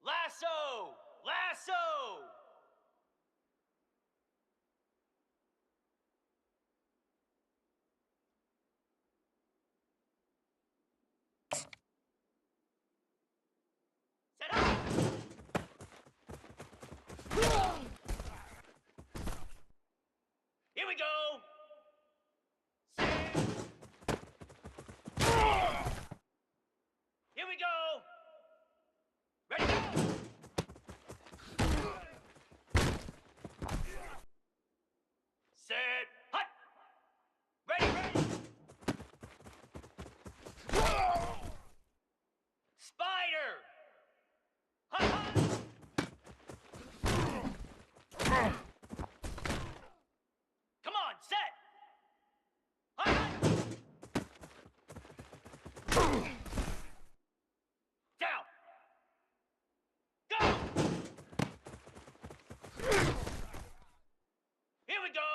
Lasso! Lasso! Set up! Here we go! Here we go! Ready, go! Set, hut! Ready, ready! Spider! Hut, hut! Come on, set! Hut, hut! Down! Go! Here we go!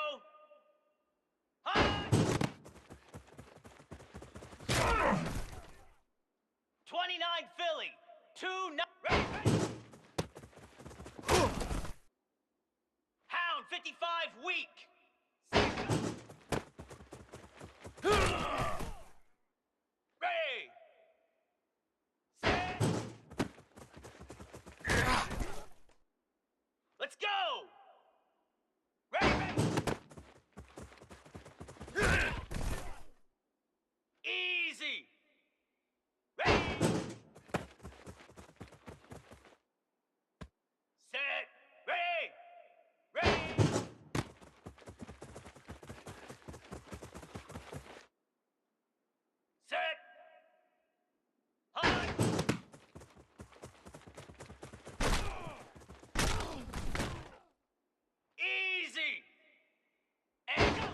Hut! 29 Philly! 2-9. Ready, ready! Hound 55 weak! Ready! Set! Let's go! Ready, ready! Easy! Ready! Set! Ready! Ready! Set! Hunt! Easy! And go!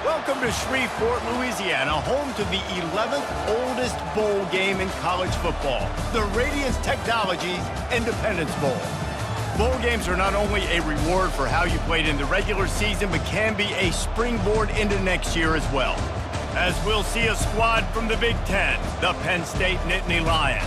Welcome to Shreveport, Louisiana, home to the 11th oldest bowl game in college football, the Radiance Technologies Independence Bowl. Bowl games are not only a reward for how you played in the regular season, but can be a springboard into next year as well. As we'll see a squad from the Big Ten, the Penn State Nittany Lions,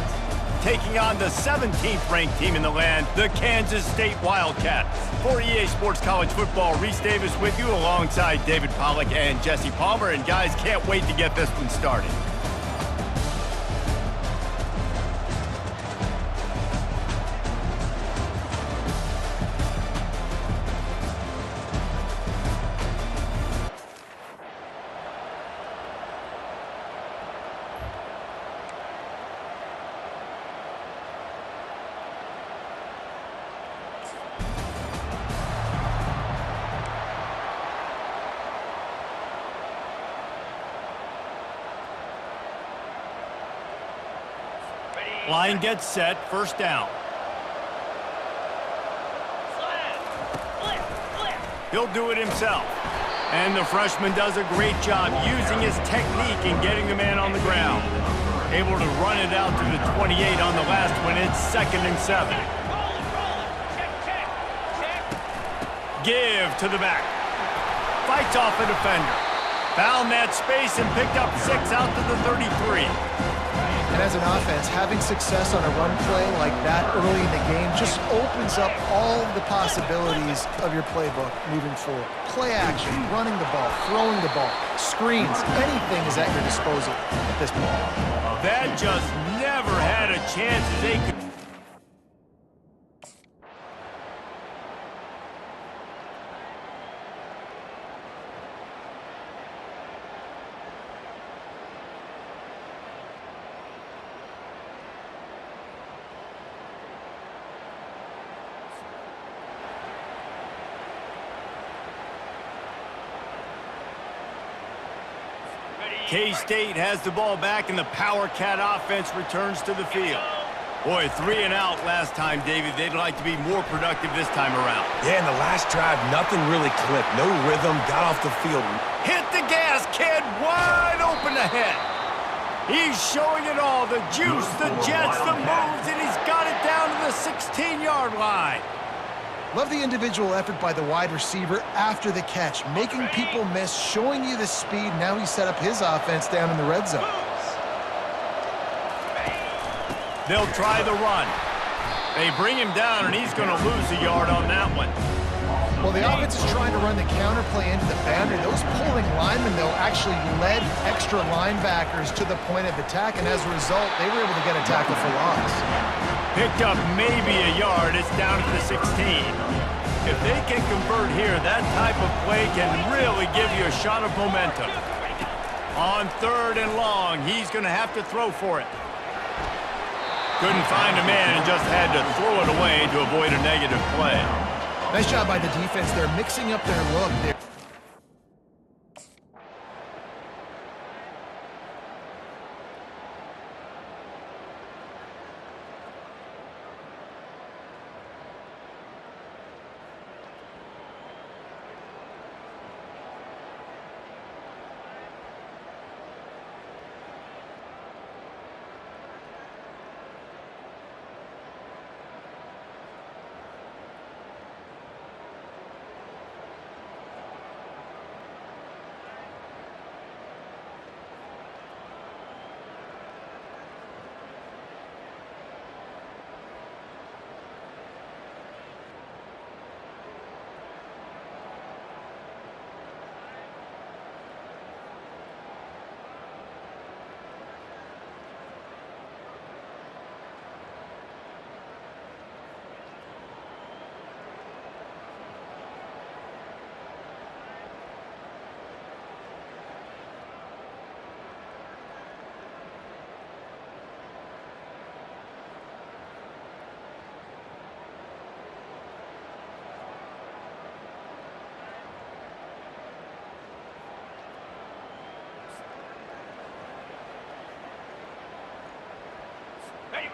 taking on the 17th ranked team in the land, the Kansas State Wildcats. For EA Sports College Football, Reese Davis with you alongside David Pollack and Jesse Palmer. And guys, can't wait to get this one started. Line gets set, first down. Slam! Flip! Flip! He'll do it himself. And the freshman does a great job using his technique and getting the man on the ground. Able to run it out to the 28 on the last one. It's 2nd and 7. Give to the back. Fights off a defender. Found that space and picked up 6 out to the 33. And as an offense, having success on a run play like that early in the game just opens up all of the possibilities of your playbook moving forward. Play action, running the ball, throwing the ball, screens, anything is at your disposal at this point. That just never had a chance as they could. K-State has the ball back, and the Power Cat offense returns to the field. Boy, 3 and out last time, David. They'd like to be more productive this time around. Yeah, in the last drive, nothing really clicked. No rhythm, got off the field. Hit the gas, kid. Wide open ahead. He's showing it all. The juice, the jets, the moves, and he's got it down to the 16-yard line. Love the individual effort by the wide receiver after the catch, making people miss, showing you the speed. Now he set up his offense down in the red zone. They'll try the run. They bring him down, and he's going to lose a yard on that one. Well, the offense is trying to run the counter play into the boundary. Those pulling linemen, though, actually led extra linebackers to the point of attack, and as a result, they were able to get a tackle for loss. Picked up maybe a yard. It's down to the 16. If they can convert here, that type of play can really give you a shot of momentum. On 3rd and long, he's going to have to throw for it. Couldn't find a man and just had to throw it away to avoid a negative play. Nice job by the defense. They're mixing up their look.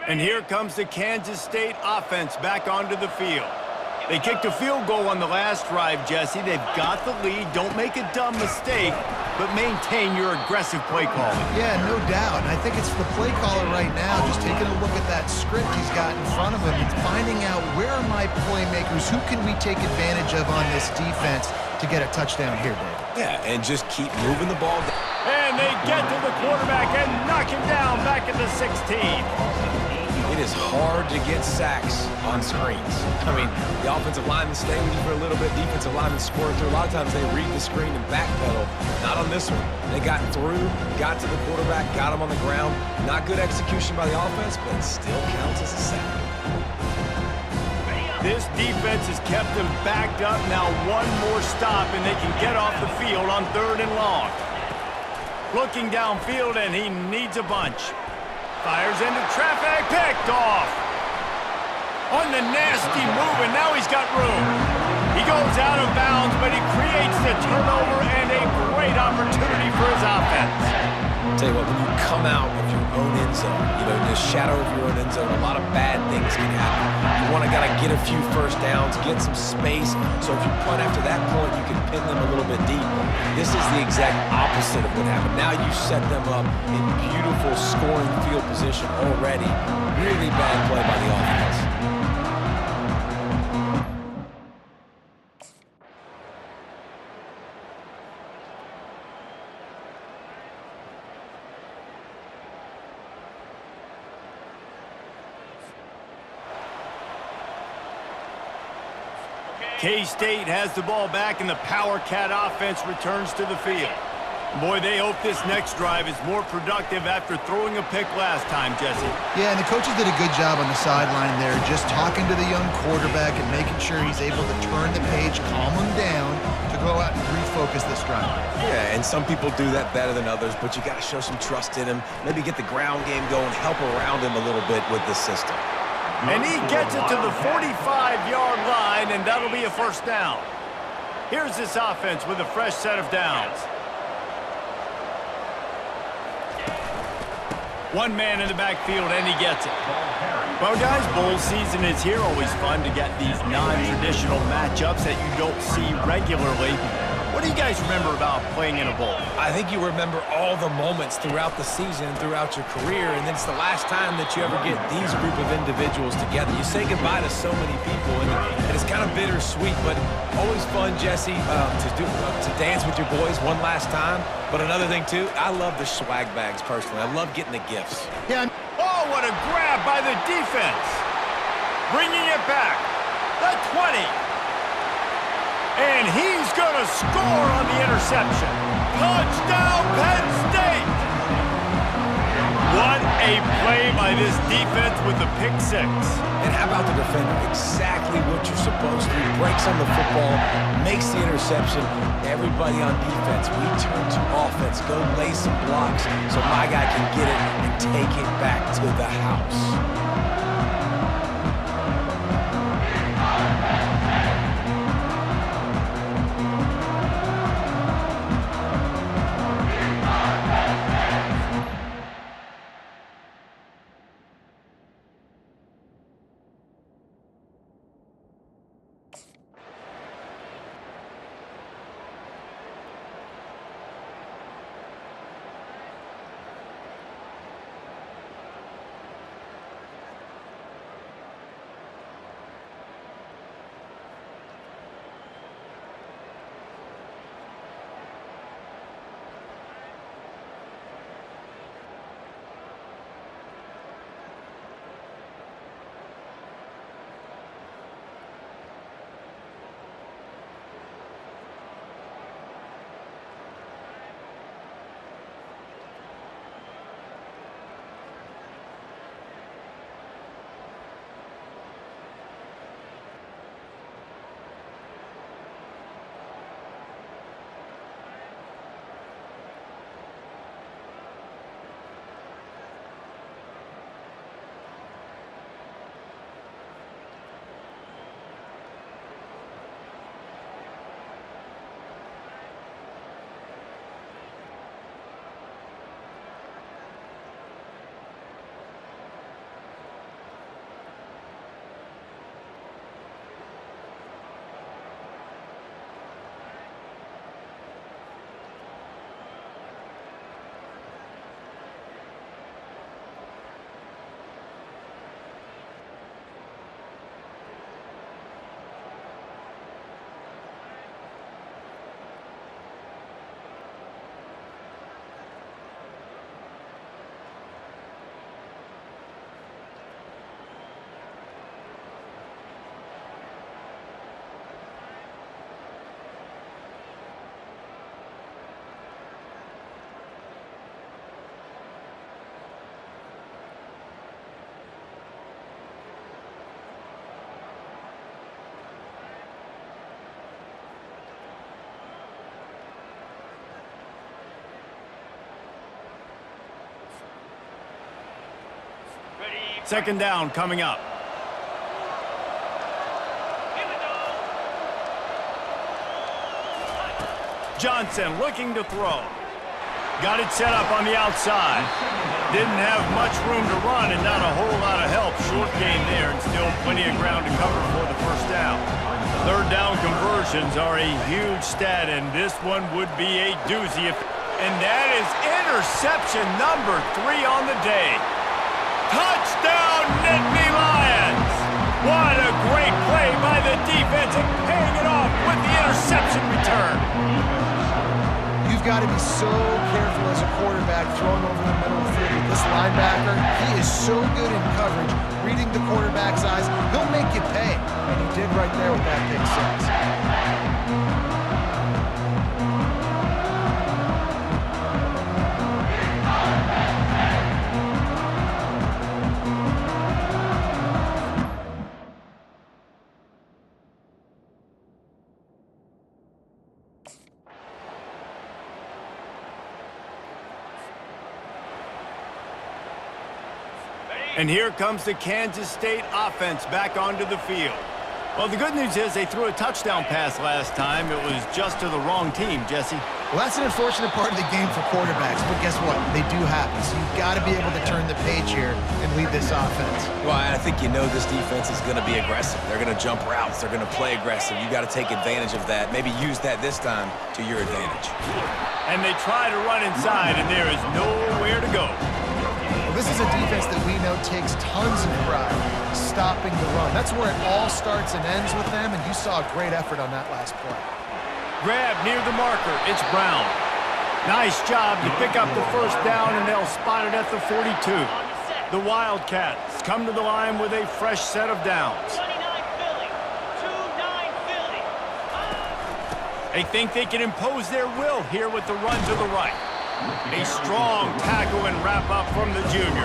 And here comes the Kansas State offense back onto the field. They kicked a field goal on the last drive, Jesse. They've got the lead. Don't make a dumb mistake, but maintain your aggressive play calling. Yeah, no doubt. And I think it's the play caller right now just taking a look at that script he's got in front of him and finding out where are my playmakers, who can we take advantage of on this defense to get a touchdown here, David. Yeah, and just keep moving the ball. And they get to the quarterback and knock him down back at the 16. It is hard to get sacks on screens. I mean, the offensive linemen stay with you for a little bit. Defensive linemen squirt through. A lot of times they read the screen and backpedal. Not on this one. They got through, got to the quarterback, got him on the ground. Not good execution by the offense, but it still counts as a sack. This defense has kept them backed up. Now one more stop, and they can get off the field on 3rd and long. Looking downfield, and he needs a bunch. Fires into traffic, picked off. On the nasty move, and now he's got room. He goes out of bounds, but he creates the turnover and a great opportunity for his offense. Tell you what, when you come out of your own end zone, you know, the shadow of your own end zone, a lot of bad things can happen. You want to kind of get a few first downs, get some space, so if you punt after that point, you can pin them a little bit deep. This is the exact opposite of what happened. Now you set them up in beautiful scoring field position already. Really bad play by the offense. K-State has the ball back, and the Power Cat offense returns to the field. Boy, they hope this next drive is more productive after throwing a pick last time, Jesse. Yeah, and the coaches did a good job on the sideline there, just talking to the young quarterback and making sure he's able to turn the page, calm him down, to go out and refocus this drive. Yeah, and some people do that better than others, but you got to show some trust in him, maybe get the ground game going, help around him a little bit with this system. And he gets it to the 45-yard line, and that'll be a first down. Here's this offense with a fresh set of downs. One man in the backfield, and he gets it. Well, guys, bowl season is here. Always fun to get these non-traditional matchups that you don't see regularly. What do you guys remember about playing in a bowl? I think you remember all the moments throughout the season, throughout your career, and then it's the last time that you ever get these group of individuals together. You say goodbye to so many people, and it's kind of bittersweet, but always fun, Jesse, to dance with your boys one last time. But another thing, too, I love the swag bags, personally. I love getting the gifts. Yeah. Oh, what a grab by the defense. Bringing it back. The 20. And he's going to score on the interception. Touchdown, Penn State! What a play by this defense with the pick six. And how about the defender? Exactly what you're supposed to do. Breaks on the football, makes the interception. Everybody on defense, we turn to offense. Go lay some blocks so my guy can get it and take it back to the house. Second down coming up. Here we go. Johnson looking to throw. Got it set up on the outside. Didn't have much room to run and not a whole lot of help. Short gain there and still plenty of ground to cover for the first down. Third down conversions are a huge stat, and this one would be a doozy. And that is interception number 3 on the day. Touchdown, Nittany Lions! What a great play by the defense and paying it off with the interception return. You've got to be so careful as a quarterback throwing over the middle of the field with this linebacker. He is so good in coverage, reading the quarterback's eyes. He'll make you pay, and he did right there with that pick six. And here comes the Kansas State offense back onto the field. Well, the good news is they threw a touchdown pass last time. It was just to the wrong team, Jesse. Well, that's an unfortunate part of the game for quarterbacks, but guess what? They do happen, so you've got to be able to turn the page here and lead this offense. Well, I think you know this defense is going to be aggressive. They're going to jump routes. They're going to play aggressive. You got to take advantage of that. Maybe use that this time to your advantage. And they try to run inside, and there is nowhere to go. Well, this is a defense that we know takes tons of pride stopping the run. That's where it all starts and ends with them, and you saw a great effort on that last play. Grab near the marker. It's Brown. Nice job to pick up the first down, and they'll spot it at the 42. The Wildcats come to the line with a fresh set of downs. 29 Philly. 2-9 Philly. They think they can impose their will here with the run to the right. A strong tackle and wrap up from the junior.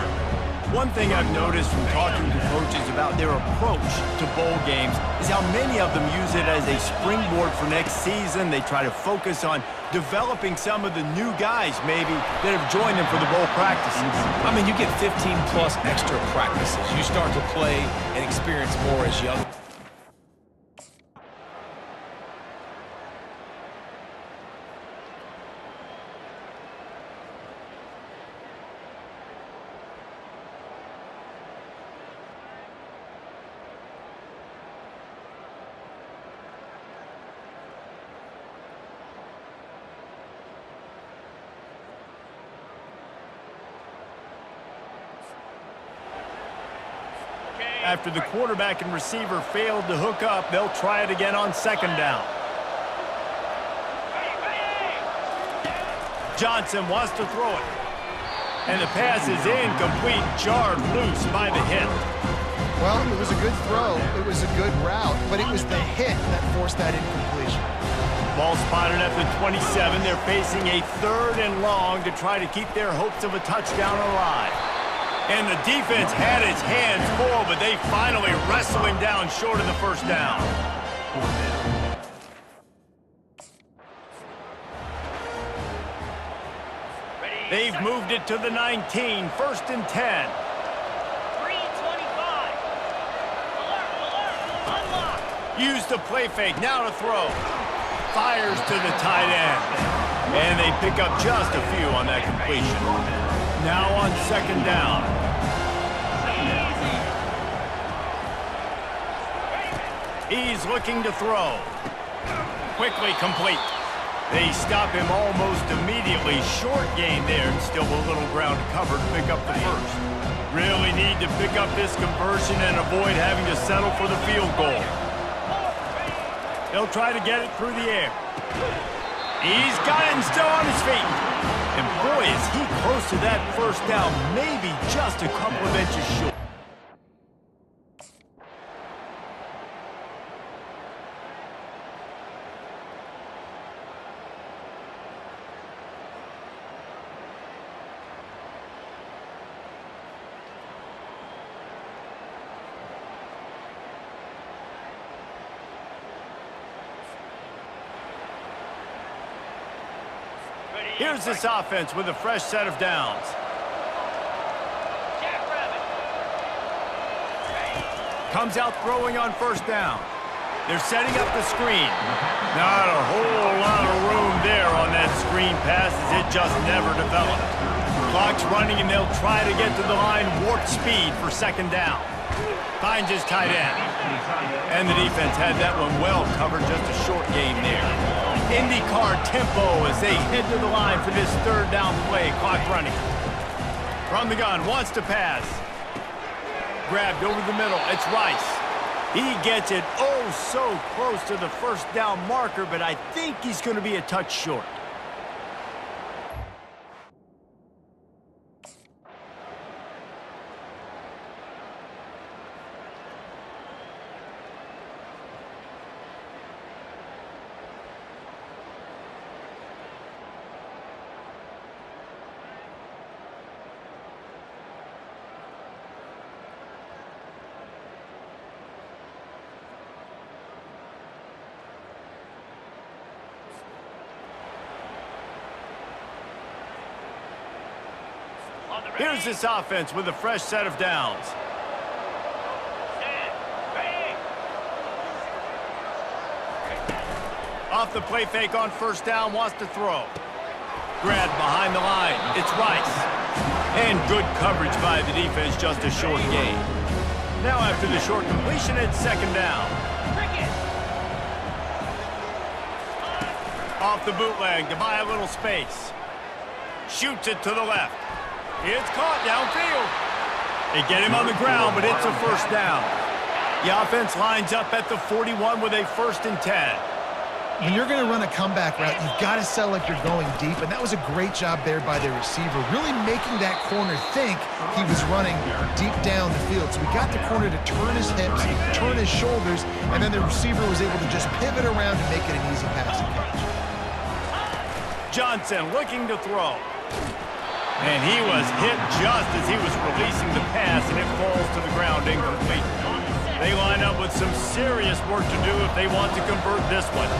One thing I've noticed from talking to coaches about their approach to bowl games is how many of them use it as a springboard for next season. They try to focus on developing some of the new guys maybe that have joined them for the bowl practices. I mean, you get 15-plus extra practices. You start to play and experience more as young. After the quarterback and receiver failed to hook up, they'll try it again on second down. Johnson wants to throw it. And the pass is incomplete, jarred loose by the hit. Well, it was a good throw. It was a good route, but it was the hit that forced that incompletion. Ball spotted at the 27. They're facing a 3rd and long to try to keep their hopes of a touchdown alive. And the defense had its hands full, but they finally wrestle him down short of the first down. They've moved it to the 19, 1st and 10. 3:25. Alert. Unlock. Use the play fake, now to throw. Fires to the tight end. And they pick up just a few on that completion. Now on second down. He's looking to throw. Quickly complete. They stop him almost immediately. Short gain there, and still a little ground to cover to pick up the first. Really need to pick up this conversion and avoid having to settle for the field goal. They'll try to get it through the air. He's got it and still on his feet. And boy, is he close to that first down, maybe just a couple of inches short. Here's this offense with a fresh set of downs. Comes out throwing on first down. They're setting up the screen. Not a whole lot of room there on that screen pass as it just never developed. Clock's running and they'll try to get to the line warp speed for second down. Finds his tight end. And the defense had that one well covered, just a short game there. IndyCar tempo as they head to the line for this third down play. Clock running. From the gun, wants to pass. Grabbed over the middle, it's Rice. He gets it oh so close to the first down marker, but I think he's going to be a touch short. Here's this offense with a fresh set of downs. Off the play fake on first down, wants to throw. Grabbed behind the line, it's Rice. And good coverage by the defense, just a short gain. Now after the short completion, it's second down. Off the bootleg to buy a little space. Shoots it to the left. It's caught downfield. They get him on the ground, but it's a first down. The offense lines up at the 41 with a 1st and 10. When you're going to run a comeback route, you've got to sell like you're going deep, and that was a great job there by the receiver, really making that corner think he was running deep down the field. So we got the corner to turn his hips, turn his shoulders, and then the receiver was able to just pivot around and make it an easy pass and catch. Johnson looking to throw. And he was hit just as he was releasing the pass, and it falls to the ground incomplete. They line up with some serious work to do if they want to convert this one.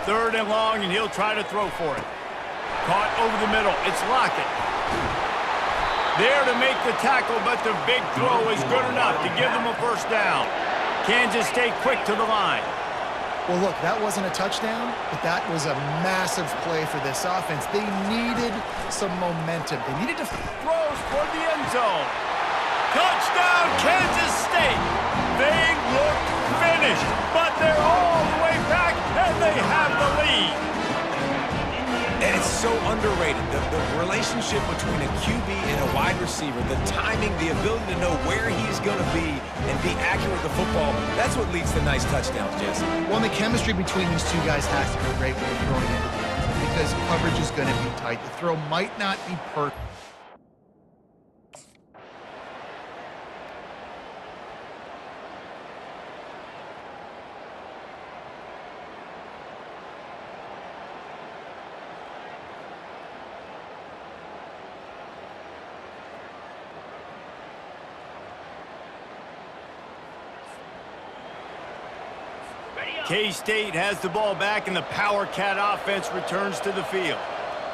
3rd and long, and he'll try to throw for it. Caught over the middle. It's Lockett. There to make the tackle, but the big throw is good enough to give them a first down. Kansas State quick to the line. Well, look, that wasn't a touchdown, but that was a massive play for this offense. They needed some momentum. They needed to throws toward the end zone. Touchdown, Kansas State. They look finished, but they're all the way back, and they have the lead. And it's so underrated, the relationship between a QB and a wide receiver, the timing, the ability to know where he's going to be and be accurate with the football, that's what leads to nice touchdowns, Jesse. Well, the chemistry between these two guys has to be great when you're throwing into the end zone because coverage is going to be tight. The throw might not be perfect. K-State has the ball back, and the Power Cat offense returns to the field.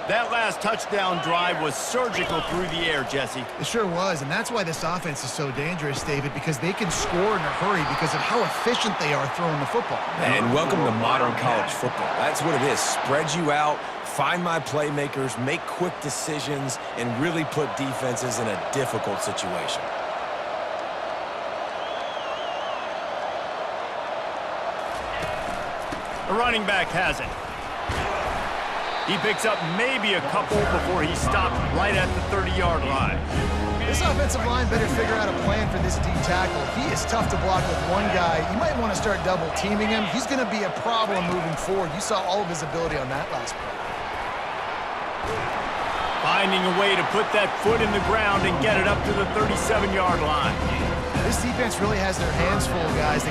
That last touchdown drive was surgical through the air, Jesse. It sure was, and that's why this offense is so dangerous, David, because they can score in a hurry because of how efficient they are throwing the football. And welcome to modern college football. That's what it is. Spread you out, find my playmakers, make quick decisions, and really put defenses in a difficult situation. The running back has it. He picks up maybe a couple before he's stopped right at the 30-yard line. This offensive line better figure out a plan for this D tackle. He is tough to block with one guy. You might want to start double-teaming him. He's going to be a problem moving forward. You saw all of his ability on that last play. Finding a way to put that foot in the ground and get it up to the 37-yard line. This defense really has their hands full, guys.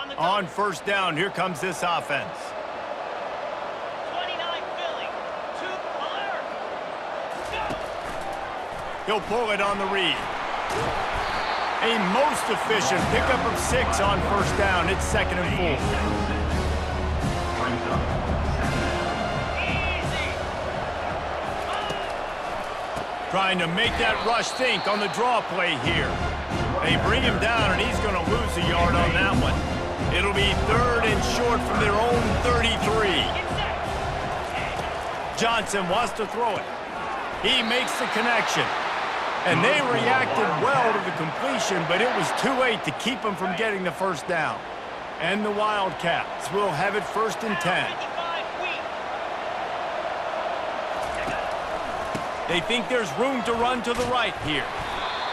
On the go. On first down, here comes this offense. 29 Philly. 2 clear. Go. He'll pull it on the read. A most efficient pickup of 6 on first down. It's 2nd and 4. Easy. Trying to make that rush think on the draw play here. They bring him down, and he's going to lose a yard on that one. It'll be 3rd and short from their own 33. Get set. Johnson wants to throw it. He makes the connection. And they reacted well to the completion, but it was too late to keep them from getting the first down. And the Wildcats will have it 1st and 10. 55 weak. They think there's room to run to the right here.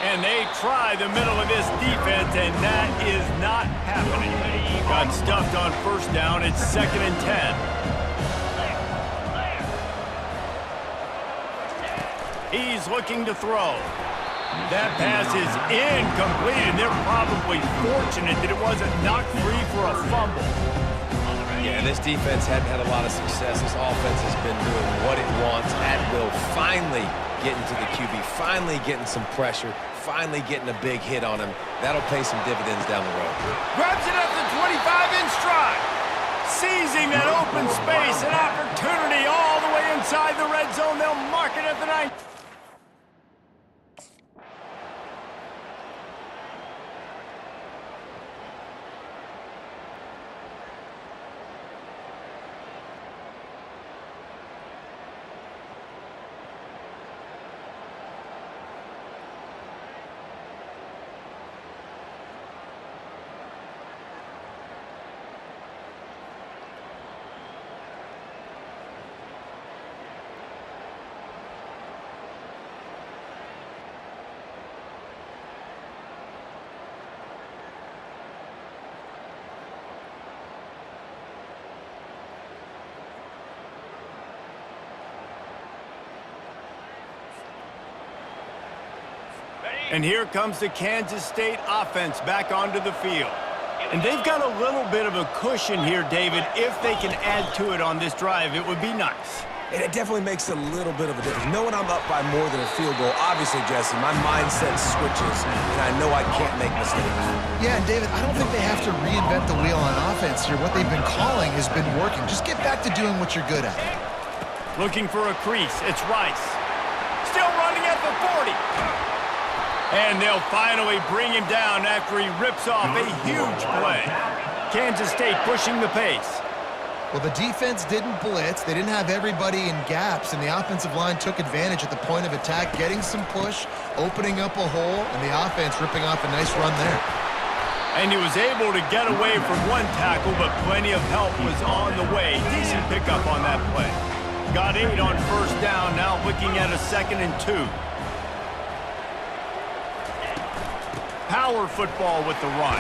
And they try the middle of this defense, and that is not happening. Got stuffed on first down. It's 2nd and 10. He's looking to throw. That pass is incomplete, and they're probably fortunate that it wasn't knocked free for a fumble. Yeah, this defense hadn't had a lot of success. This offense has been doing what it wants at will. Finally getting to the QB, finally getting some pressure, finally getting a big hit on him. That'll pay some dividends down the road. Grabs it up to 25 in stride. Seizing that open space, an opportunity all the way inside the red zone. They'll mark it at the 9. And here comes the Kansas State offense back onto the field. And they've got a little bit of a cushion here, David. If they can add to it on this drive, it would be nice. And it definitely makes a little bit of a difference. Knowing I'm up by more than a field goal, obviously, Jesse, my mindset switches, and I know I can't make mistakes. Yeah, and David, I don't think they have to reinvent the wheel on offense here. What they've been calling has been working. Just get back to doing what you're good at. Looking for a crease. It's Rice. Still running at the 40. And they'll finally bring him down after he rips off a huge play. Kansas State pushing the pace. Well, the defense didn't blitz. They didn't have everybody in gaps, and the offensive line took advantage at the point of attack, getting some push, opening up a hole, and the offense ripping off a nice run there. And he was able to get away from one tackle, but plenty of help was on the way. Decent pickup on that play. Got 8 on first down, now looking at a 2nd and 2. Power football with the run.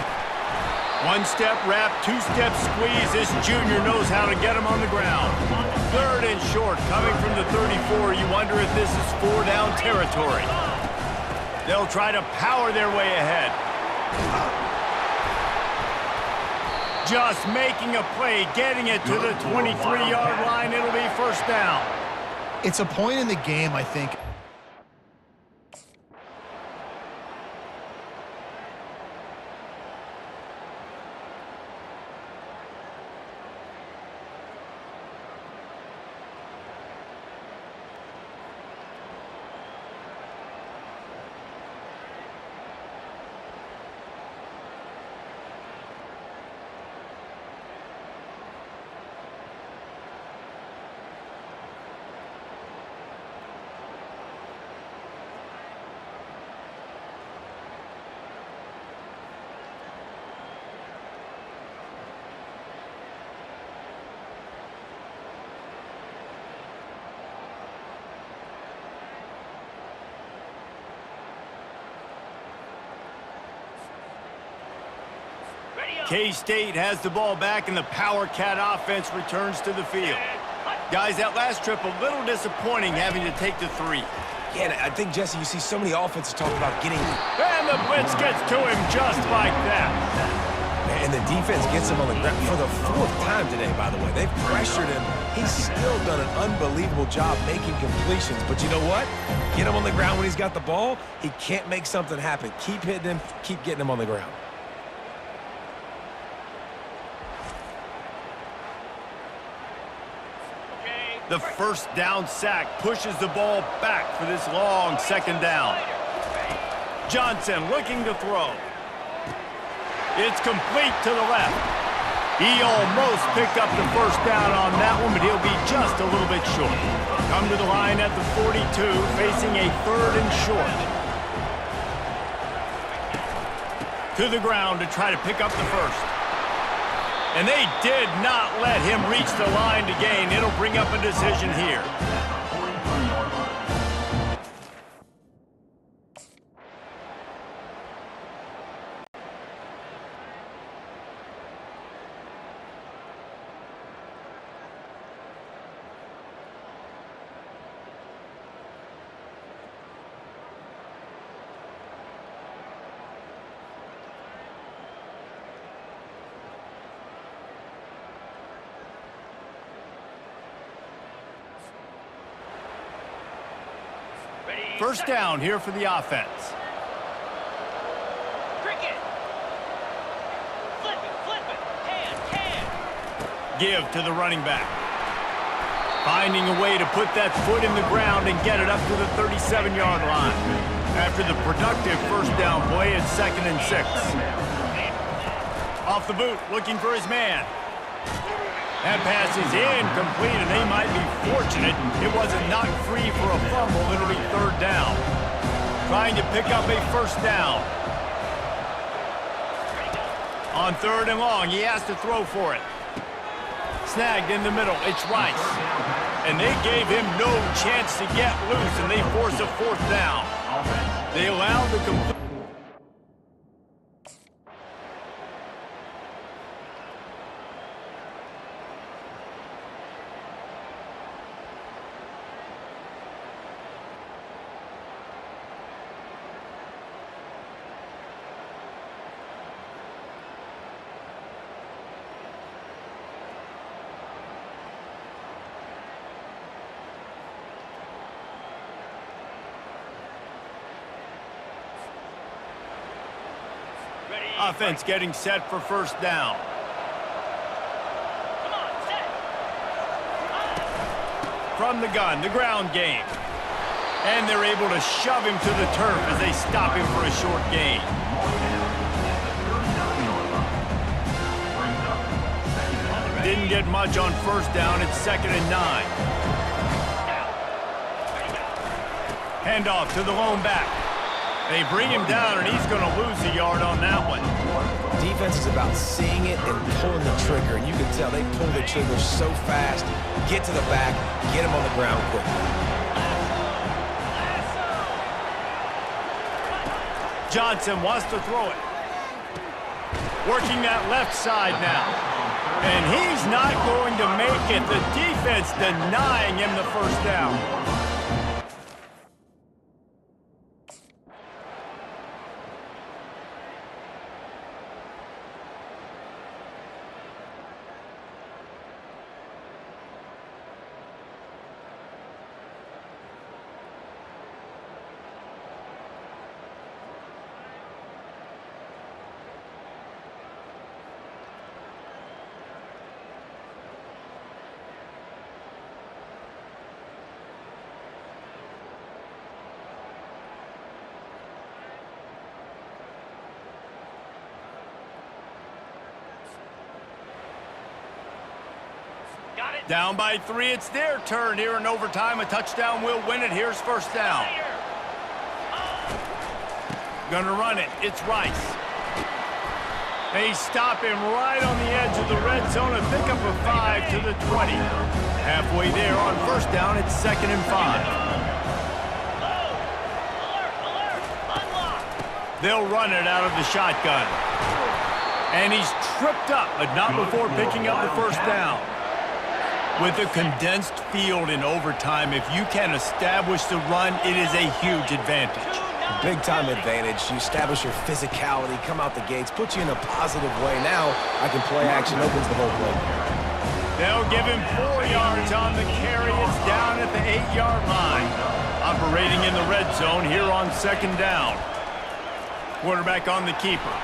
One-step wrap, two-step squeeze. This junior knows how to get him on the ground. 3rd and short, coming from the 34. You wonder if this is 4-down territory. They'll try to power their way ahead. Just making a play, getting it to the 23-yard line. It'll be first down. It's a point in the game, I think. K-State has the ball back, and the Power Cat offense returns to the field. Guys, that last trip, a little disappointing having to take the 3. Yeah, I think, Jesse, you see so many offenses talk about getting... And the blitz gets to him just like that. and the defense gets him on the ground for the 4th time today, by the way. They've pressured him. He's still done an unbelievable job making completions. But you know what? Get him on the ground when he's got the ball. He can't make something happen. Keep hitting him. Keep getting him on the ground. The first down sack pushes the ball back for this long 2nd down. Johnson looking to throw. It's complete to the left. He almost picked up the first down on that one, but he'll be just a little bit short. Come to the line at the 42, facing a 3rd and short. To the ground to try to pick up the first. And they did not let him reach the line to gain. It'll bring up a decision here. First down here for the offense. Cricket. Flip it. Hand. Give to the running back. Finding a way to put that foot in the ground and get it up to the 37-yard line. After the productive first down play, it's 2nd and 6. Off the boot, looking for his man. That pass is incomplete, and they might be fortunate it wasn't knocked free for a fumble. It'll be 3rd down. Trying to pick up a first down. On 3rd and long, he has to throw for it. Snagged in the middle, it's Rice. And they gave him no chance to get loose, and they force a 4th down. They allowed the complete. Offense getting set for first down. Come on, set. From the gun, the ground game. And they're able to shove him to the turf as they stop him for a short gain. Didn't get much on first down. It's 2nd and 9. Handoff to the lone back. They bring him down, and he's going to lose a yard on that one. Defense is about seeing it and pulling the trigger, and you can tell they pull the trigger so fast, get to the back, get him on the ground quickly. Johnson wants to throw it. Working that left side now. And he's not going to make it. The defense denying him the first down. Got it. Down by 3, it's their turn here in overtime. A touchdown will win it. Here's first down. Gonna run it. It's Rice. They stop him right on the edge of the red zone and pick up a 5 to the 20. Halfway there on first down, it's 2nd and 5. They'll run it out of the shotgun. And he's tripped up, but not before picking up the first down. With a condensed field in overtime, if you can establish the run, it is a huge advantage. Big-time advantage. You establish your physicality, come out the gates, put you in a positive way. Now, I can play action, opens the whole play. They'll give him 4 yards on the carry. It's down at the 8-yard line. Operating in the red zone here on 2nd down. Quarterback on the keeper.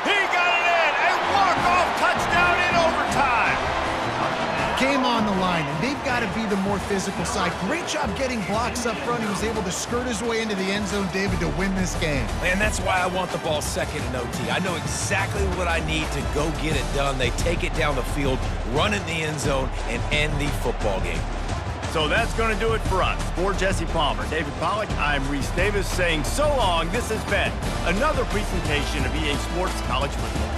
He got it in! A walk-off touchdown in overtime! Game on the line, and they've got to be the more physical side. Great job getting blocks up front. He was able to skirt his way into the end zone, David, to win this game. Man, that's why I want the ball second in OT. I know exactly what I need to go get it done. They take it down the field, run in the end zone, and end the football game. So that's going to do it for us. For Jesse Palmer, David Pollack, I'm Reese Davis saying so long. This has been another presentation of EA Sports College Football.